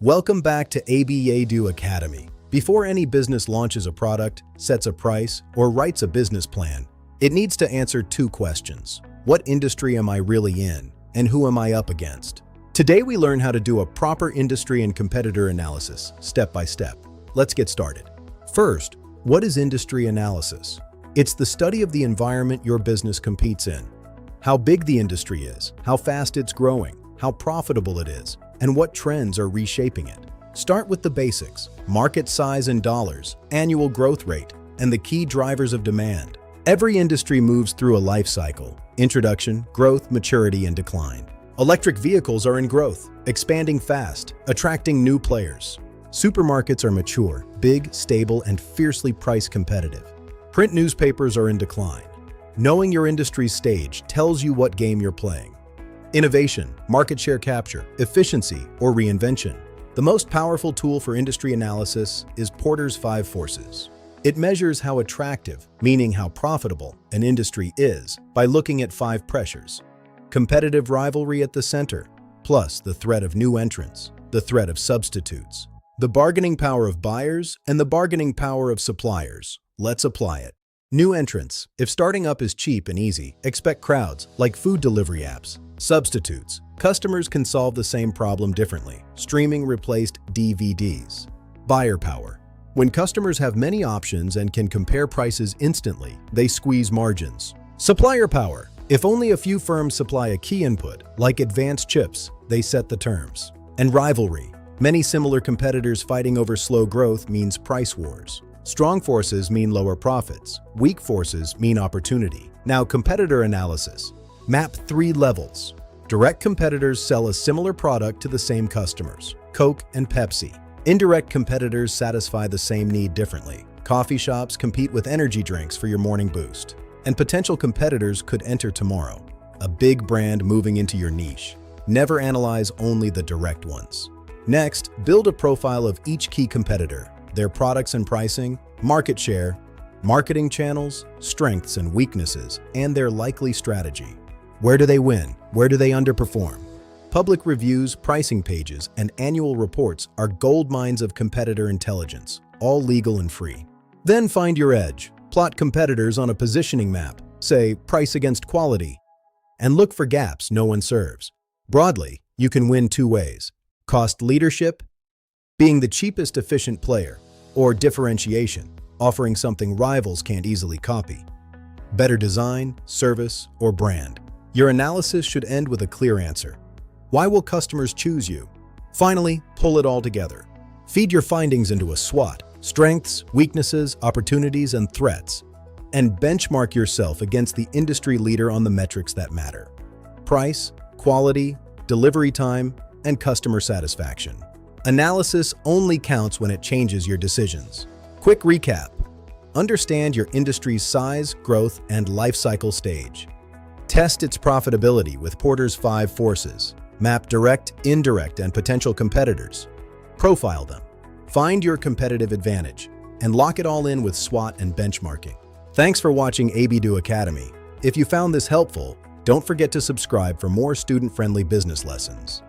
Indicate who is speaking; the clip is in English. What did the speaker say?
Speaker 1: Welcome back to ABIEdu Academy. Before any business launches a product, sets a price, or writes a business plan, it needs to answer two questions. What industry am I really in, and who am I up against? Today we learn how to do a proper industry and competitor analysis, step by step. Let's get started. First, what is industry analysis? It's the study of the environment your business competes in. How big the industry is, how fast it's growing, how profitable it is, and what trends are reshaping it. Start with the basics: market size in dollars, annual growth rate, and the key drivers of demand. Every industry moves through a life cycle: introduction, growth, maturity, and decline. Electric vehicles are in growth, expanding fast, attracting new players. Supermarkets are mature, big, stable, and fiercely price competitive. Print newspapers are in decline. Knowing your industry's stage tells you what game you're playing. Innovation, market share capture, efficiency, or reinvention. The most powerful tool for industry analysis is Porter's 5 forces. It measures how attractive, meaning how profitable, an industry is by looking at 5 pressures. Competitive rivalry at the center, plus the threat of new entrants, the threat of substitutes, the bargaining power of buyers, and the bargaining power of suppliers. Let's apply it. New entrants. If starting up is cheap and easy, expect crowds, like food delivery apps. Substitutes. Customers can solve the same problem differently. Streaming replaced DVDs. Buyer power. When customers have many options and can compare prices instantly, they squeeze margins. Supplier power. If only a few firms supply a key input, like advanced chips, they set the terms. And rivalry. Many similar competitors fighting over slow growth means price wars. Strong forces mean lower profits. Weak forces mean opportunity. Now, competitor analysis. Map 3 levels. Direct competitors sell a similar product to the same customers: Coke and Pepsi. Indirect competitors satisfy the same need differently. Coffee shops compete with energy drinks for your morning boost. And potential competitors could enter tomorrow. A big brand moving into your niche. Never analyze only the direct ones. Next, build a profile of each key competitor, their products and pricing, market share, marketing channels, strengths and weaknesses, and their likely strategy. Where do they win? Where do they underperform? Public reviews, pricing pages, and annual reports are gold mines of competitor intelligence, all legal and free. Then find your edge. Plot competitors on a positioning map, say price against quality, and look for gaps no one serves. Broadly, you can win 2 ways: cost leadership, being the cheapest efficient player, or differentiation, offering something rivals can't easily copy. Better design, service, or brand. Your analysis should end with a clear answer. Why will customers choose you? Finally, pull it all together. Feed your findings into a SWOT: strengths, weaknesses, opportunities, and threats, and benchmark yourself against the industry leader on the metrics that matter: price, quality, delivery time, and customer satisfaction. Analysis only counts when it changes your decisions. Quick recap. Understand your industry's size, growth, and life cycle stage. Test its profitability with Porter's 5 forces. Map direct, indirect, and potential competitors. Profile them. Find your competitive advantage, and lock it all in with SWOT and benchmarking. Thanks for watching ABIEdu Academy. If you found this helpful, don't forget to subscribe for more student-friendly business lessons.